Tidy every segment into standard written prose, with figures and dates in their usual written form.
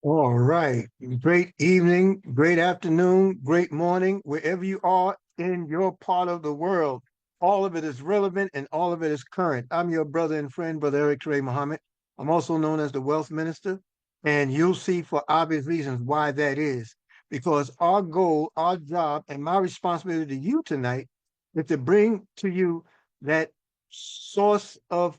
All right. Great evening, great afternoon, great morning, wherever you are in your part of the world. All of it is relevant and all of it is current. I'm your brother and friend, Brother Eric Trey Muhammad. I'm also known as the Wealth Minister, and you'll see for obvious reasons why that is. Because our goal, our job, and my responsibility to you tonight is to bring to you that source of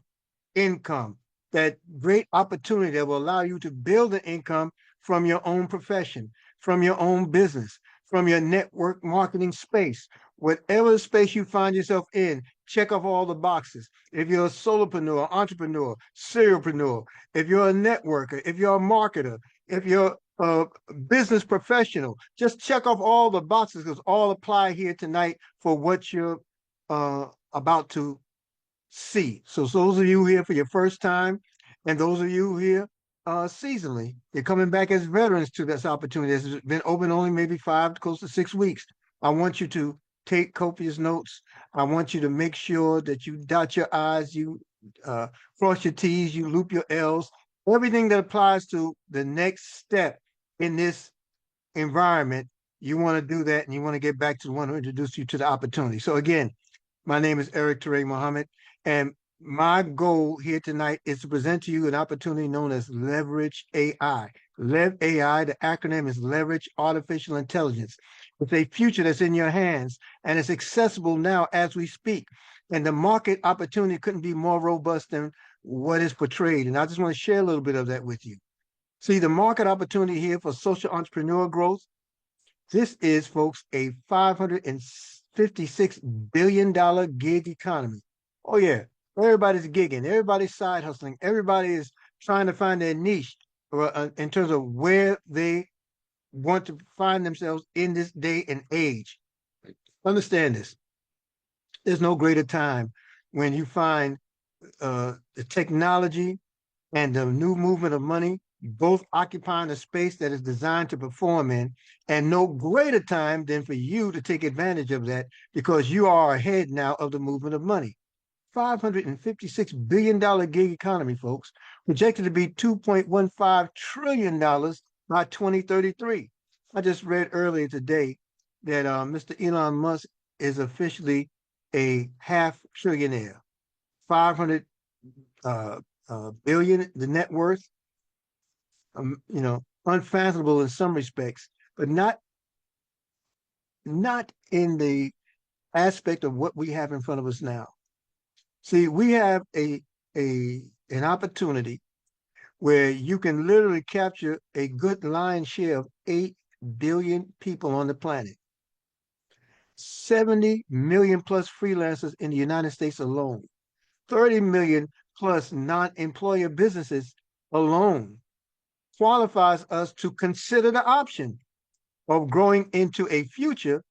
income, that great opportunity that will allow you to build an income from your own profession, from your own business, from your network marketing space. Whatever space you find yourself in, check off all the boxes. If you're a solopreneur, entrepreneur, serialpreneur, if you're a networker, if you're a marketer, if you're a business professional, just check off all the boxes because all apply here tonight for what you're about to see. So those of you here for your first time, and those of you here seasonally, you're coming back as veterans to this opportunity. It's been open only maybe 5 close to 6 weeks. I want you to take copious notes. I want you to make sure that you dot your I's, you uh, cross your T's, you loop your L's. Everything that applies to the next step in this environment, you want to do that, and you want to get back to the one who introduced you to the opportunity. So again, my name is Eric Ture Muhammad, and my goal here tonight is to present to you an opportunity known as Leverage AI. LevAi, the acronym is Leverage Artificial Intelligence. It's a future that's in your hands, and it's accessible now as we speak. And the market opportunity couldn't be more robust than what is portrayed. And I just want to share a little bit of that with you. See, the market opportunity here for social entrepreneur growth, this is, folks, a $556 billion gig economy. Oh, yeah. Everybody's gigging. Everybody's side hustling. Everybody is trying to find their niche in terms of where they want to find themselves in this day and age. Understand this. There's no greater time when you find the technology and the new movement of money, both occupying a space that is designed to perform in, and no greater time than for you to take advantage of that because you are ahead now of the movement of money. $556 billion gig economy, folks, projected to be $2.15 trillion by 2033. I just read earlier today that Mr. Elon Musk is officially a half trillionaire. 500 uh, billion, the net worth, unfathomable in some respects, but not in the aspect of what we have in front of us now. See, we have a an opportunity where you can literally capture a good lion's share of 8 billion people on the planet, 70 million plus freelancers in the United States alone, 30 million plus non-employer businesses alone qualifies us to consider the option of growing into a future,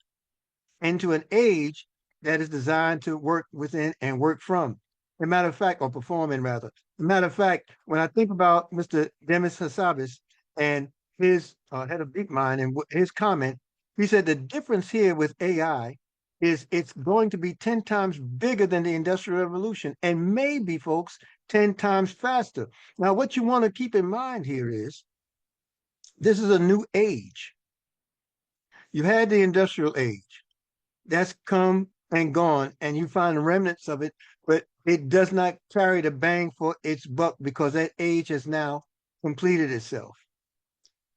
into an age that is designed to work within and work from. As a matter of fact, or perform in rather. As a matter of fact, when I think about Mr. Demis Hassabis and his head of DeepMind and his comment, he said the difference here with AI is it's going to be 10 times bigger than the Industrial Revolution and maybe, folks, 10 times faster. Now, what you want to keep in mind here is this is a new age. You had the industrial age. That's come and gone, and you find remnants of it, but it does not carry the bang for its buck because that age has now completed itself.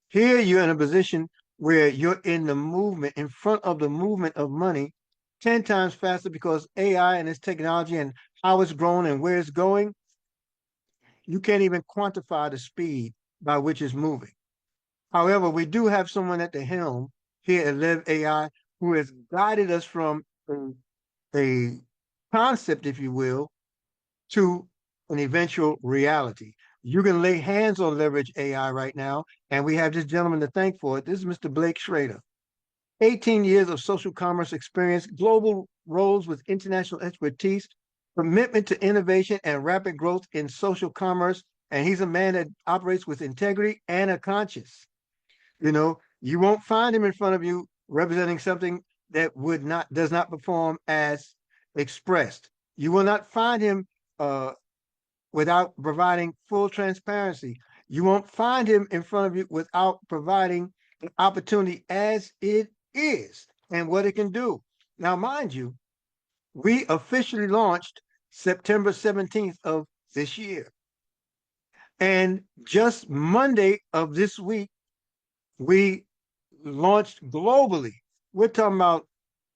Here you're in a position where you're in the movement, in front of the movement of money, 10 times faster because AI and its technology and how it's grown and where it's going, you can't even quantify the speed by which it's moving. However, we do have someone at the helm here at LevAi who has guided us from a concept, if you will, to an eventual reality. You can lay hands on Leverage AI right now, and we have this gentleman to thank for it. This is Mr. Blake Schrader. 18 years of social commerce experience, global roles with international expertise, commitment to innovation and rapid growth in social commerce. And he's a man that operates with integrity and a conscience. You won't find him in front of you representing something that does not perform as expressed. You will not find him without providing full transparency. You won't find him in front of you without providing the opportunity as it is and what it can do. Now, mind you, we officially launched September 17th of this year. And just Monday of this week, we launched globally. We're talking about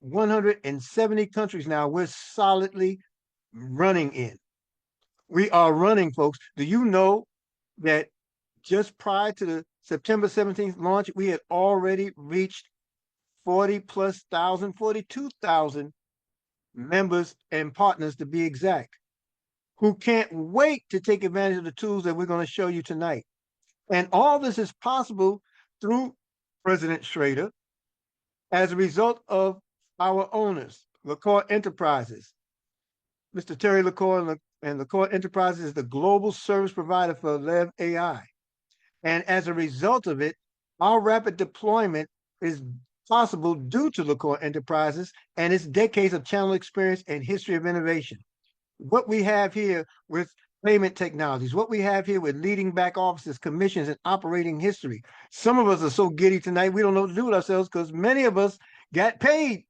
170 countries now. We're solidly running in. We are running, folks. Do you know that just prior to the September 17th launch, we had already reached 40 plus thousand, 42,000 members and partners to be exact, who can't wait to take advantage of the tools that we're going to show you tonight. And all this is possible through President Schrader as a result of our owners, LaCour Enterprises. Mr. Terry LaCour and LaCour Enterprises is the global service provider for LevAi. And as a result of it, our rapid deployment is possible due to LaCour Enterprises and its decades of channel experience and history of innovation. What we have here with payment technologies, what we have here with leading back offices, commissions, and operating history. Some of us are so giddy tonight, we don't know what to do with ourselves because many of us got paid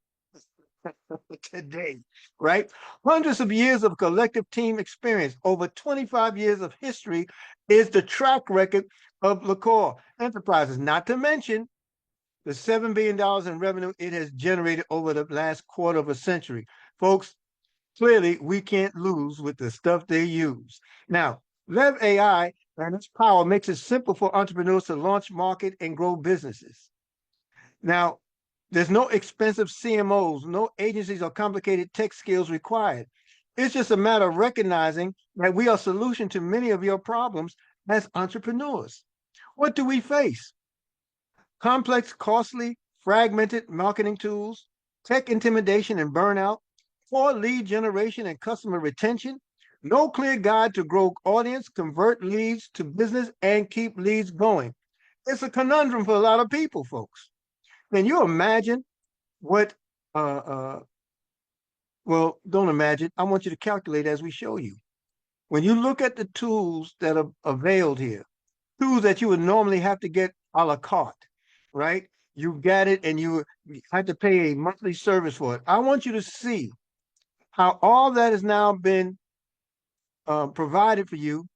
today, right? Hundreds of years of collective team experience, over 25 years of history is the track record of LaCour Enterprises, not to mention the $7 billion in revenue it has generated over the last quarter of a century. Folks, clearly we can't lose with the stuff they use. Now, LevAi and its power makes it simple for entrepreneurs to launch, market, and grow businesses. Now, there's no expensive CMOs, no agencies or complicated tech skills required. It's just a matter of recognizing that we are a solution to many of your problems as entrepreneurs. What do we face? Complex, costly, fragmented marketing tools, tech intimidation and burnout, poor lead generation and customer retention, no clear guide to grow audience, convert leads to business, and keep leads going. It's a conundrum for a lot of people, folks. Can you imagine what, well, don't imagine. I want you to calculate as we show you. When you look at the tools that are availed here, tools that you would normally have to get a la carte, right? You get it and you have to pay a monthly service for it. I want you to see how all that has now been provided for you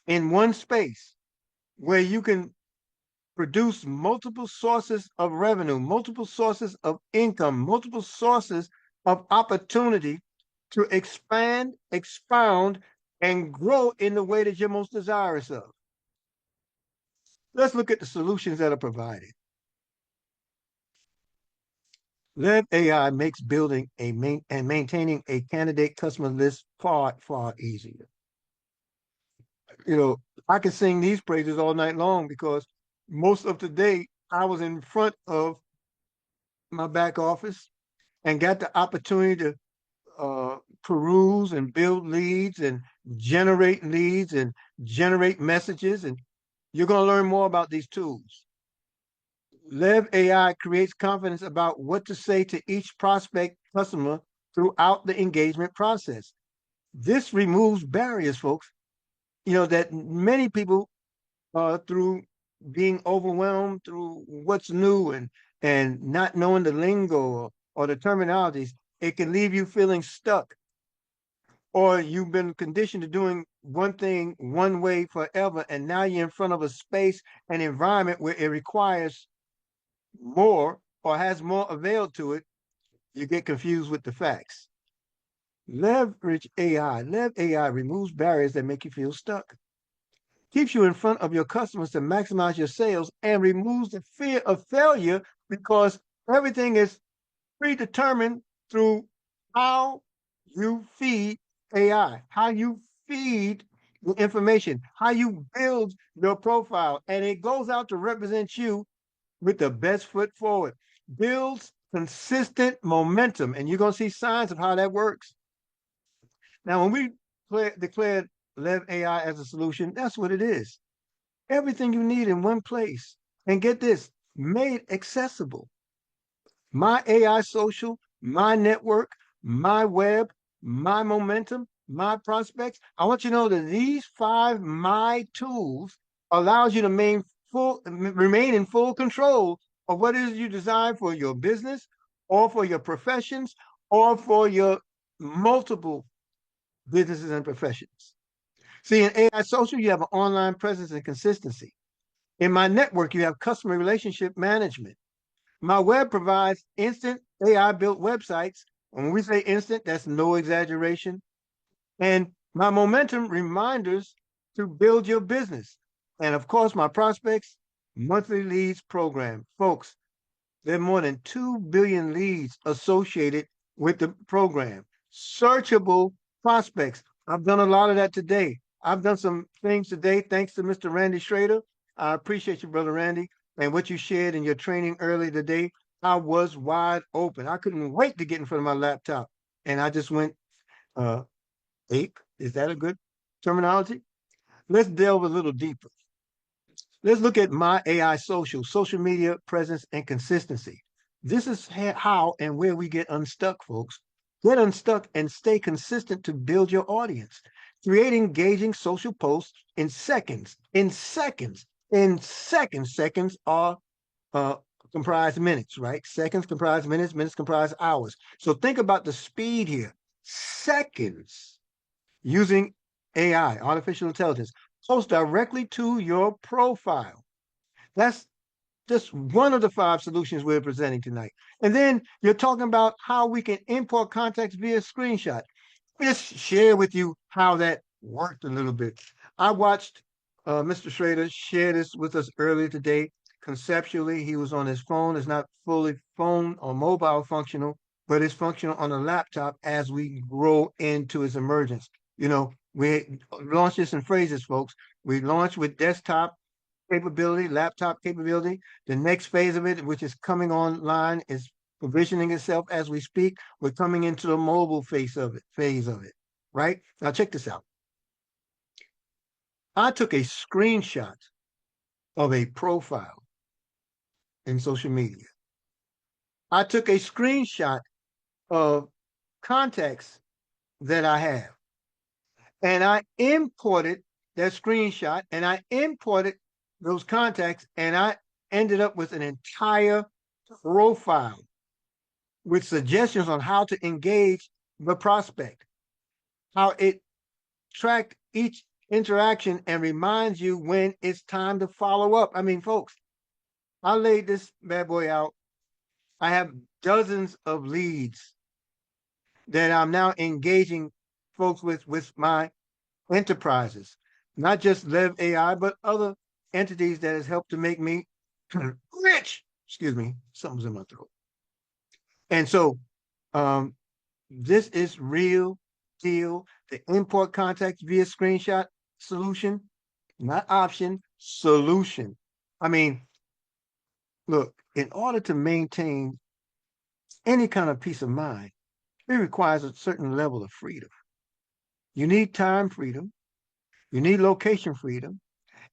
in one space where you can produce multiple sources of revenue, multiple sources of income, multiple sources of opportunity to expand, expound, and grow in the way that you're most desirous of. Let's look at the solutions that are provided. LevAi makes building and maintaining a candidate customer list far, far easier. You know, I can sing these praises all night long because most of the day I was in front of my back office and got the opportunity to peruse and build leads and generate messages. And you're going to learn more about these tools. LevAi creates confidence about what to say to each prospect customer throughout the engagement process. This removes barriers, folks, you know, that many people through being overwhelmed through what's new and not knowing the lingo or the terminologies, it can leave you feeling stuck. Or you've been conditioned to doing one thing one way forever, and now you're in front of a space and environment where it requires more or has more avail to it, you get confused with the facts. Leverage AI. LevAi removes barriers that make you feel stuck, keeps you in front of your customers to maximize your sales, and removes the fear of failure because everything is predetermined through how you feed AI, how you feed the information, how you build your profile, and it goes out to represent you with the best foot forward. Builds consistent momentum, and you're going to see signs of how that works. Now, when we declared LevAi as a solution, that's what it is. Everything you need in one place. And get this, made accessible. My AI social, my network, my web, my momentum, my prospects. I want you to know that these 5 my tools allows you to remain in full control of what it is you design for your business or for your professions or for your multiple businesses and professions. See, in AI social, you have an online presence and consistency. In my network, you have customer relationship management. My web provides instant AI built websites. When we say instant, that's no exaggeration. And my momentum reminders to build your business. And of course, my prospects monthly leads program. Folks, there are more than 2 billion leads associated with the program. Searchable prospects. I've done a lot of that today. I've done some things today thanks to Mr. Randy Schrader. I appreciate you, Brother Randy, and what you shared in your training earlier today. I was wide open. I couldn't wait to get in front of my laptop. And I just went uh, ape. Is that a good terminology? Let's delve a little deeper. Let's look at my AI social media presence and consistency. This is how and where we get unstuck, folks. Get unstuck and stay consistent to build your audience. Create engaging social posts in seconds. Seconds are uh, comprise minutes, right? Seconds comprise minutes, minutes comprise hours. So think about the speed here. Seconds using AI, artificial intelligence, post directly to your profile. That's just one of the 5 solutions we're presenting tonight. And then you're talking about how we can import contacts via screenshot. Just share with you how that worked a little bit. I watched Mr. Schrader share this with us earlier today. Conceptually, he was on his phone. It's not fully phone or mobile functional, but it's functional on a laptop as we grow into its emergence. You know, we launched this in phrases, folks. We launched with desktop capability, laptop capability. The next phase of it, which is coming online, is provisioning itself as we speak. We're coming into the mobile phase of it, right? Now check this out. I took a screenshot of a profile in social media. I took a screenshot of contacts that I have, and I imported that screenshot and I imported those contacts, and I ended up with an entire profile with suggestions on how to engage the prospect, how it tracked each interaction and reminds you when it's time to follow up. I mean, folks, I laid this bad boy out. I have dozens of leads that I'm now engaging folks with my enterprises, not just LevAi, but other entities that has helped to make me rich. Excuse me, something's in my throat. And so um, this is real deal. The import contacts via screenshot solution, not option, solution. I mean, look, in order to maintain any kind of peace of mind, it requires a certain level of freedom. You need time freedom, you need location freedom,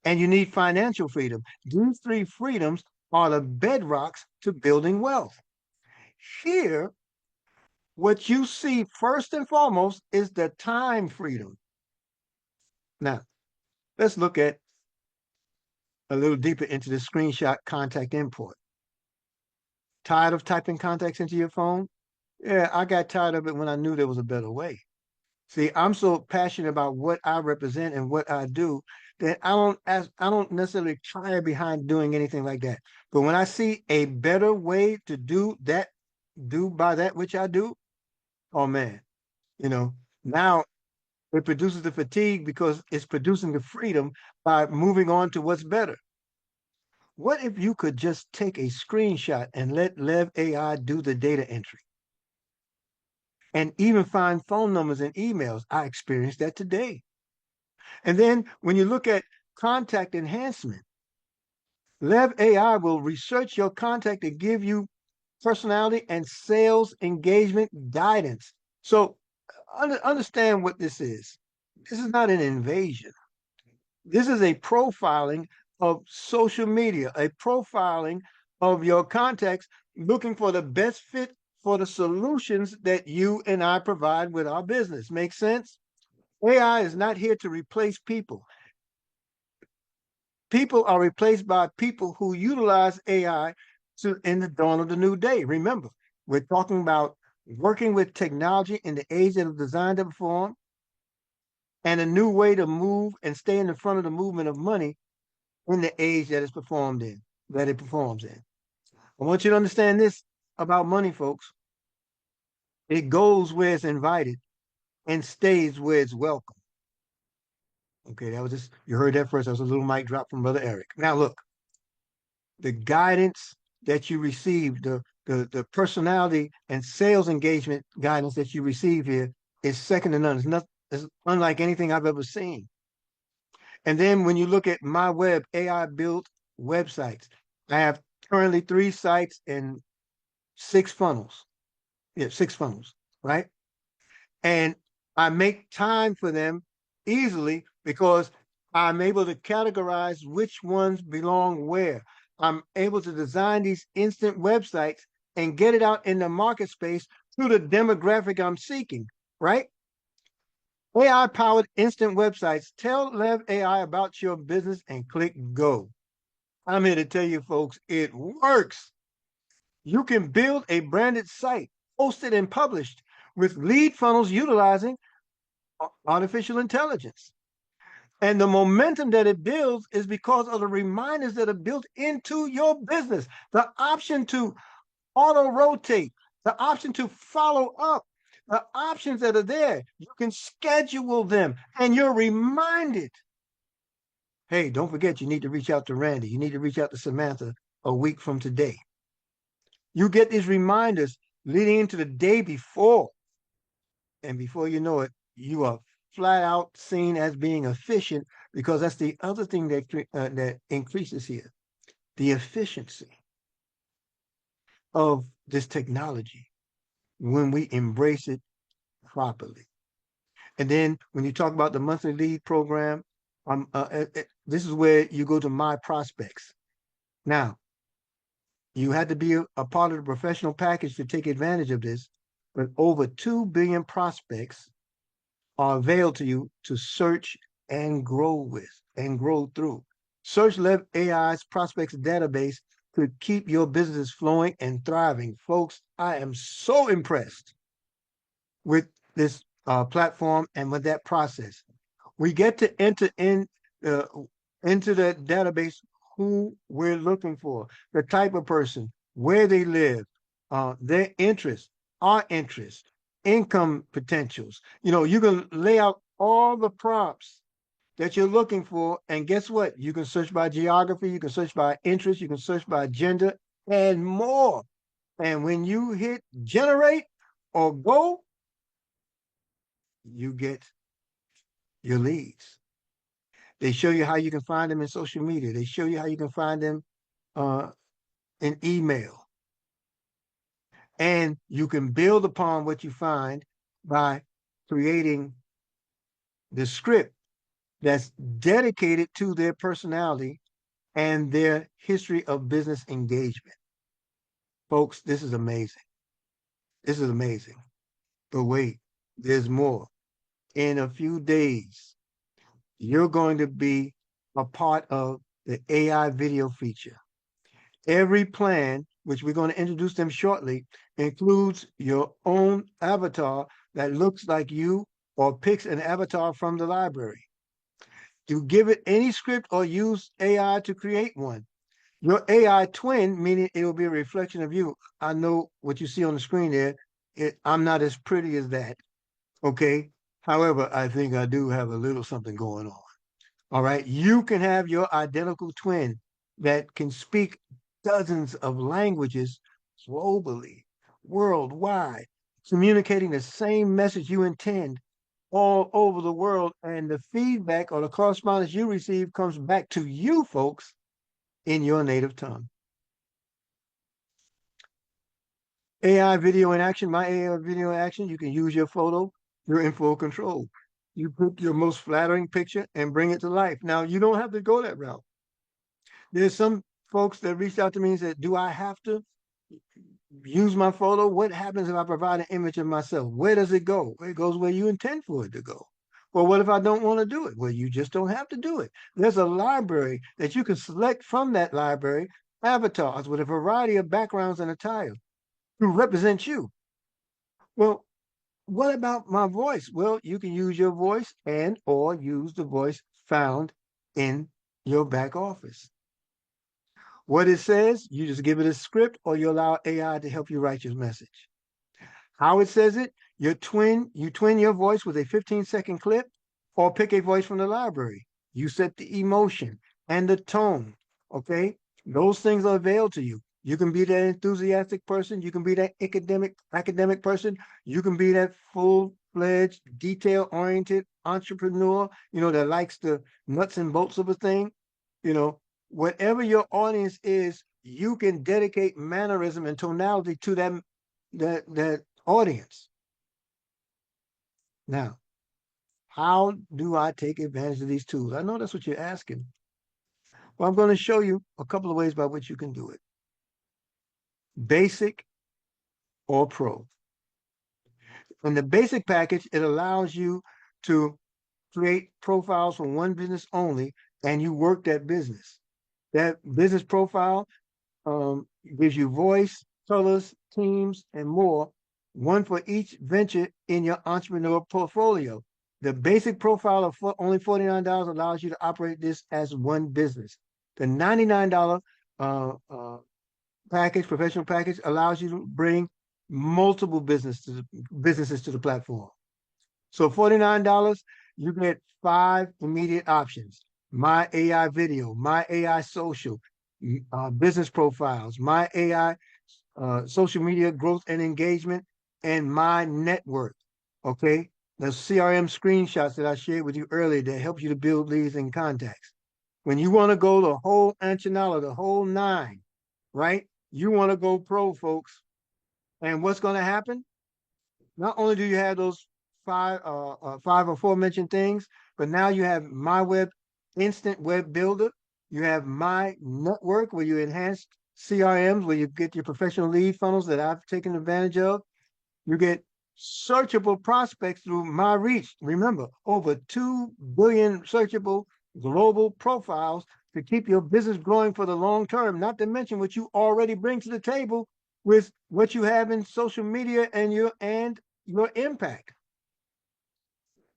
and you need financial freedom. These 3 freedoms are the bedrocks to building wealth. Here, what you see first and foremost is the time freedom. Now, let's look at a little deeper into the screenshot contact import. Tired of typing contacts into your phone? Yeah, I got tired of it when I knew there was a better way. See, I'm so passionate about what I represent and what I do that I don't necessarily try behind doing anything like that. But when I see a better way to do by that which I do, oh man, you know, now it produces the fatigue because it's producing the freedom by moving on to what's better. What if you could just take a screenshot and let LevAi do the data entry and even find phone numbers and emails? I experienced that today. And then when you look at contact enhancement, LevAi will research your contact to give you personality and sales engagement guidance. So understand what this is. This is not an invasion. This is a profiling of social media, a profiling of your contacts, looking for the best fit for the solutions that you and I provide with our business. Make sense? AI is not here to replace people. People are replaced by people who utilize AI in the dawn of the new day. Remember, we're talking about working with technology in the age that is designed to perform and a new way to move and stay in the front of the movement of money in the age that it's performed in, that it performs in. I want you to understand this about money, folks. It goes where it's invited and stays where it's welcome. Okay, that was just, you heard that first. That was a little mic drop from Brother Eric. Now, look, the guidance that you receive, the personality and sales engagement guidance that you receive here is second to none. It's unlike anything I've ever seen. And then when you look at my web, AI built websites, I have currently 3 sites and 6 funnels. Yeah, 6 funnels, right? And I make time for them easily because I'm able to categorize which ones belong where. I'm able to design these instant websites and get it out in the market space through the demographic I'm seeking, right? AI powered instant websites. Tell LevAi about your business and click go. I'm here to tell you folks, it works. You can build a branded site, hosted and published with lead funnels utilizing artificial intelligence. And the momentum that it builds is because of the reminders that are built into your business. The option to auto rotate, the option to follow up, the options that are there. You can schedule them and you're reminded. Hey, don't forget, you need to reach out to Randy. You need to reach out to Samantha a week from today. You get these reminders leading into the day before. And before you know it, you are flat out seen as being efficient because that's the other thing that increases here, the efficiency of this technology when we embrace it properly. And then when you talk about the monthly lead program, this is where you go to my prospects. Now, you had to be a part of the professional package to take advantage of this, but over 2 billion prospects are available to you to search and grow with and grow through. Search LevAi's prospects database to keep your business flowing and thriving. Folks, I am so impressed with this platform and with that process. We get to enter uh, into that database who we're looking for, the type of person, where they live, their interests, our interests, income potentials. You know, you can lay out all the prompts that you're looking for, and guess what? You can search by geography, you can search by interest, you can search by gender, and more. And when you hit generate or go, you get your leads. They show you how you can find them in social media. They show you how you can find them uh, in email. And you can build upon what you find by creating the script that's dedicated to their personality and their history of business engagement. Folks, this is amazing. This is amazing. But wait, there's more. In a few days, you're going to be a part of the AI video feature. Every plan, which we're going to introduce them shortly, includes your own avatar that looks like you or picks an avatar from the library. You give it any script or use AI to create one. Your AI twin, meaning it will be a reflection of you. I know what you see on the screen there. I'm not as pretty as that. Okay. However, I think I do have a little something going on. All right. You can have your identical twin that can speak dozens of languages globally, worldwide, communicating the same message you intend all over the world. And the feedback or the correspondence you receive comes back to you, folks, in your native tongue. AI video in action, my AI video in action, you can use your photo, you're in full control. You put your most flattering picture and bring it to life. Now, you don't have to go that route. There's some folks that reached out to me and said, do I have to use my photo? What happens if I provide an image of myself? Where does it go? It goes where you intend for it to go. Well, what if I don't want to do it? Well, you just don't have to do it. There's a library that you can select from that library avatars with a variety of backgrounds and attire to represent you. Well, what about my voice? Well, you can use your voice and or use the voice found in your back office. What it says, you just give it a script or you allow AI to help you write your message. How it says it, you twin your voice with a 15-second clip or pick a voice from the library. You set the emotion and the tone. Okay. Those things are available to you. You can be that enthusiastic person. You can be that academic person. You can be that full-fledged, detail-oriented entrepreneur, that likes the nuts and bolts of a thing. You know, whatever your audience is, you can dedicate mannerism and tonality to that audience. Now, how do I take advantage of these tools? I know that's what you're asking. Well, I'm going to show you a couple of ways by which you can do it. Basic or pro. In the basic package, it allows you to create profiles for one business only, and you work that business. That business profile gives you voice, colors, teams, and more, one for each venture in your entrepreneur portfolio. The basic profile of only $49 allows you to operate this as one business. The $99 professional package, allows you to bring multiple businesses to the platform. So $49, you get 5 immediate options: my AI video, my AI social, business profiles, my AI social media growth and engagement, and my network. Okay. The CRM screenshots that I shared with you earlier that help you to build leads and contacts. When you want to go the whole enchilada, the whole nine, right? You want to go pro, folks. And what's going to happen? Not only do you have those five aforementioned things, but now you have my web instant web builder. You have my network where you enhance CRMs, where you get your professional lead funnels that I've taken advantage of. You get searchable prospects through my reach. Remember, over 2 billion searchable global profiles to keep your business growing for the long term, not to mention what you already bring to the table with what you have in social media and your impact.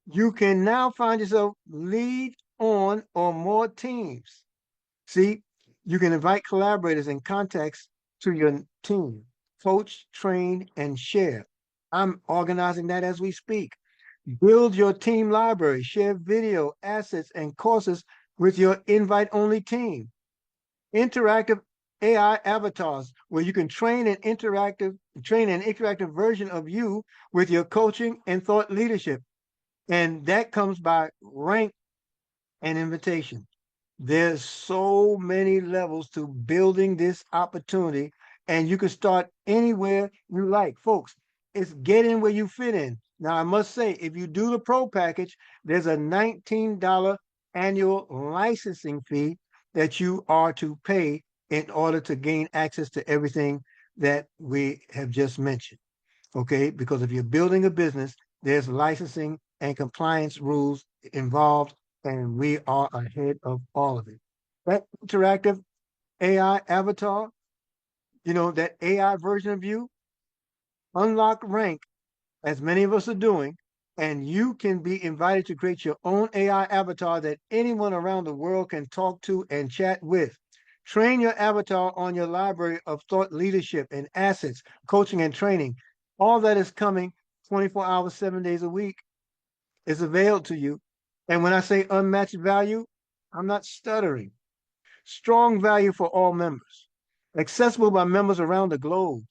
You can now find yourself lead on or more teams. See, you can invite collaborators and contacts to your team, coach, train, and share. I'm organizing that as we speak. Build your team library, share video, assets, and courses with your invite only team. Interactive AI avatars where you can train an interactive version of you with your coaching and thought leadership. And that comes by rank and invitation. There's so many levels to building this opportunity, and you can start anywhere you like. Folks, it's get in where you fit in. Now, I must say, if you do the pro package, there's a $19 annual licensing fee that you are to pay in order to gain access to everything that we have just mentioned. Okay, because if you're building a business, there's licensing and compliance rules involved, and we are ahead of all of it. That interactive AI avatar, that AI version of you, unlock rank, as many of us are doing, and you can be invited to create your own AI avatar that anyone around the world can talk to and chat with. Train your avatar on your library of thought leadership and assets, coaching and training. All that is coming 24 hours, 7 days a week is available to you. And when I say unmatched value, I'm not stuttering. Strong value for all members, accessible by members around the globe.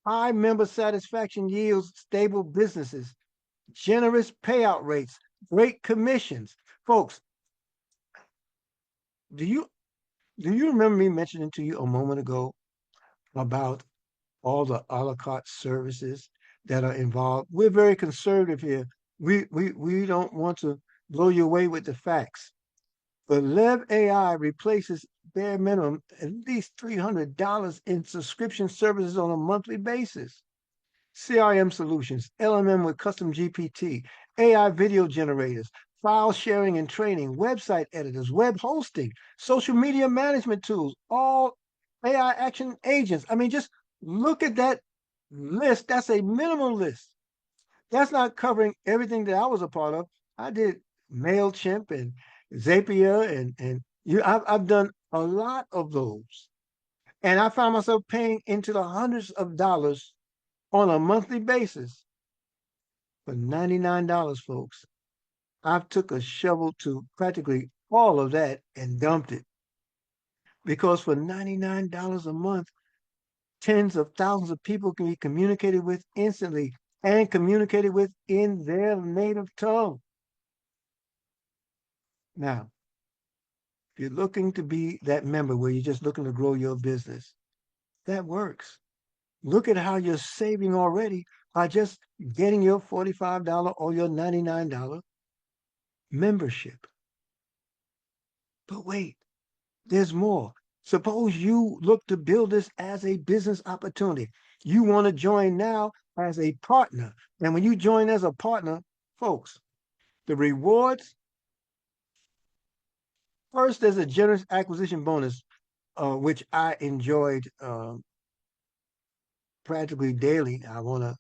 High member satisfaction yields stable businesses, generous payout rates, great commissions. Folks, do you remember me mentioning to you a moment ago about all the a la carte services that are involved? We're very conservative here. We don't want to blow you away with the facts. But LevAi replaces bare minimum at least $300 in subscription services on a monthly basis. CRM solutions, LMM with custom GPT, AI video generators, file sharing and training, website editors, web hosting, social media management tools, all AI action agents. I mean, just look at that list. That's a minimum list. That's not covering everything that I was a part of. I did MailChimp and Zapier I've done a lot of those. And I found myself paying into the hundreds of dollars on a monthly basis for $99, folks. I've took a shovel to practically all of that and dumped it because for $99 a month, tens of thousands of people can be communicated with instantly and communicated with in their native tongue. Now, if you're looking to be that member where you're just looking to grow your business, that works. Look at how you're saving already by just getting your $45 or your $99 membership. But wait, there's more. Suppose you look to build this as a business opportunity. You want to join now as a partner. And when you join as a partner, folks, the rewards first, there's a generous acquisition bonus, which I enjoyed practically daily. I want to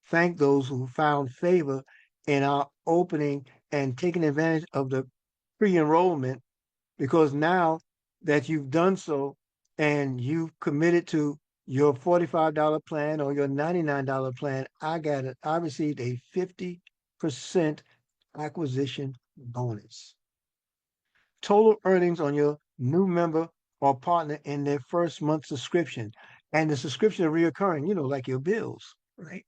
thank those who found favor in our opening and taking advantage of the pre enrollment because now that you've done so and you've committed to your $45 plan or your $99 plan, I received a 50% acquisition bonus. Total earnings on your new member or partner in their first month subscription. And the subscription is reoccurring, like your bills, right?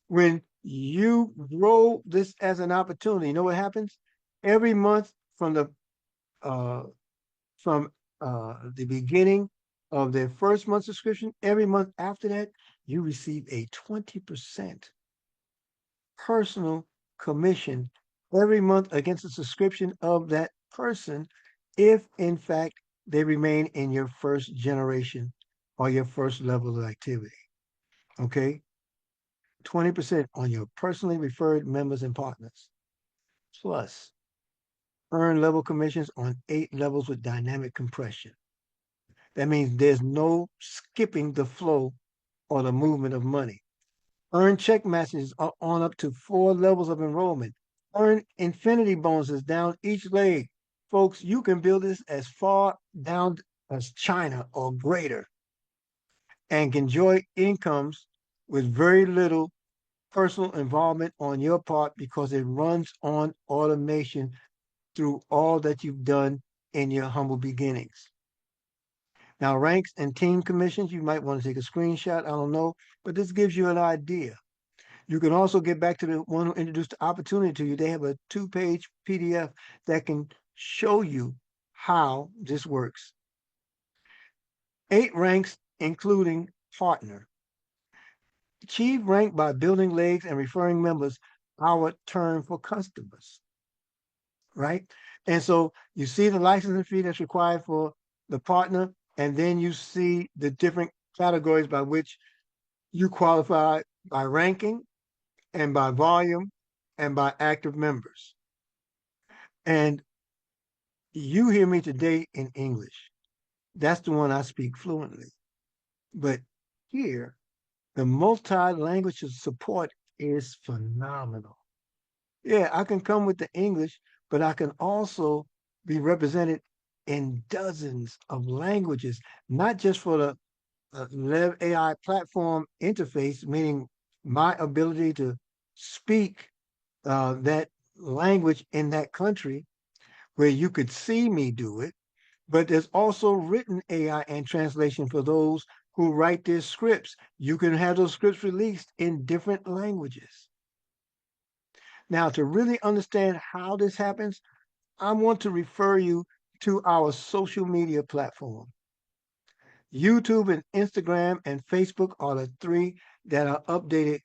When you grow this as an opportunity, you know what happens? Every month uh, from the beginning of their first month subscription, every month after that, you receive a 20% personal commission every month against the subscription of that person if in fact they remain in your first generation or your first level of activity. Okay? 20% on your personally referred members and partners. Plus, earn level commissions on 8 levels with dynamic compression. That means there's no skipping the flow or the movement of money. Earn check matches on up to 4 levels of enrollment. Earn infinity bonuses down each leg. Folks, you can build this as far down as China or greater and can enjoy incomes with very little personal involvement on your part because it runs on automation through all that you've done in your humble beginnings. Now, ranks and team commissions, you might want to take a screenshot. I don't know, but this gives you an idea. You can also get back to the one who introduced the opportunity to you. They have a 2-page PDF that can show you how this works. 8 ranks, including partner. Achieve rank by building legs and referring members, our term for customers, right? And so you see the licensing fee that's required for the partner, and then you see the different categories by which you qualify by ranking and by volume and by active members. And you hear me today in English. That's the one I speak fluently. But here, the multi-language support is phenomenal. Yeah, I can come with the English, but I can also be represented in dozens of languages, not just for the LevAi platform interface, meaning my ability to speak that language in that country where you could see me do it, but there's also written AI and translation for those who write their scripts. You can have those scripts released in different languages. Now, to really understand how this happens, I want to refer you to our social media platform. YouTube and Instagram and Facebook are the 3 that are updated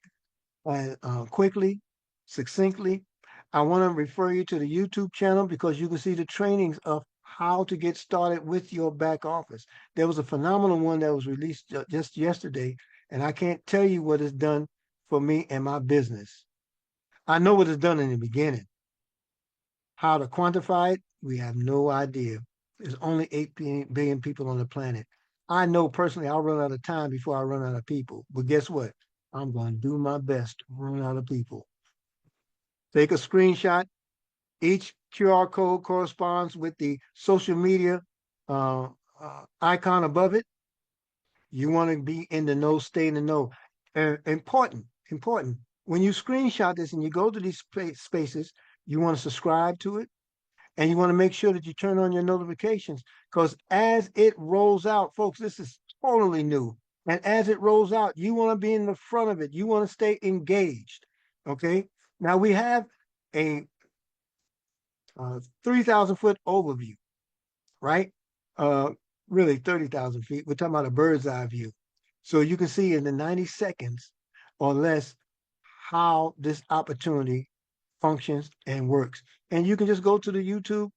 quickly, succinctly. I want to refer you to the YouTube channel because you can see the trainings of how to get started with your back office. There was a phenomenal one that was released just yesterday, And I can't tell you what it's done for me and my business. I know what it's done in the beginning. How to quantify it, we have no idea. There's only 8 billion people on the planet. I know personally I'll run out of time before I run out of people. But guess what? I'm going to do my best to run out of people. Take a screenshot. Each QR code corresponds with the social media icon above it. You want to be in the know, stay in the know. Important, important. When you screenshot this and you go to these spaces, you want to subscribe to it and you want to make sure that you turn on your notifications because as it rolls out, folks, this is totally new. And as it rolls out, you want to be in the front of it. You want to stay engaged. Okay. Now we have a 3,000-foot overview, right? Uh, really 30,000 feet. We're talking about a bird's eye view. So you can see in the 90 seconds or less how this opportunity functions and works. And you can just go to the YouTube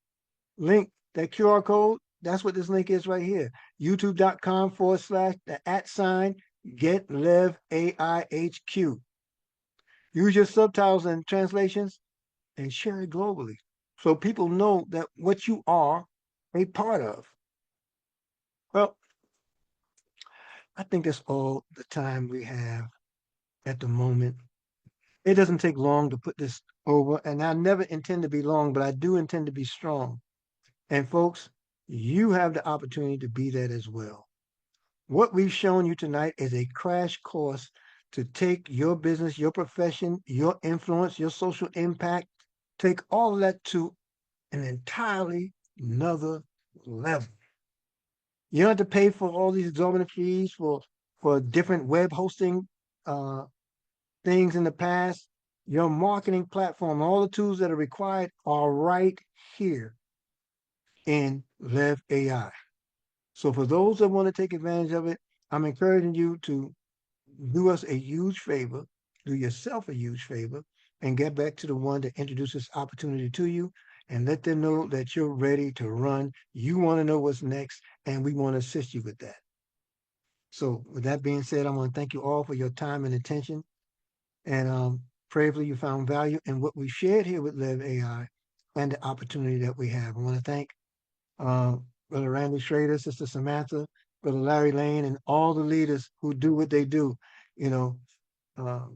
link, that QR code. That's what this link is right here. YouTube.com/ the @ get LevAi HQ. Use your subtitles and translations and share it globally so people know that what you are a part of. Well, I think that's all the time we have at the moment. It doesn't take long to put this over, and I never intend to be long, but I do intend to be strong. And folks, you have the opportunity to be that as well. What we've shown you tonight is a crash course to take your business, your profession, your influence, your social impact, take all of that to an entirely another level. You don't have to pay for all these exorbitant fees for different web hosting uh, things in the past. Your marketing platform, all the tools that are required are right here in LevAi. So for those that want to take advantage of it, I'm encouraging you to do us a huge favor, do yourself a huge favor, and get back to the one that introduced this opportunity to you and let them know that you're ready to run. You want to know what's next, and we want to assist you with that. So with that being said, I want to thank you all for your time and attention. And prayerfully you found value in what we shared here with LevAi and the opportunity that we have. I want to thank uh, Brother Randy Schrader, Sister Samantha, Brother Larry Lane, and all the leaders who do what they do. You know, uh,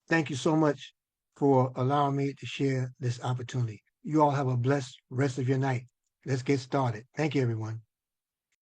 thank you so much for allowing me to share this opportunity. You all have a blessed rest of your night. Let's get started. Thank you, everyone.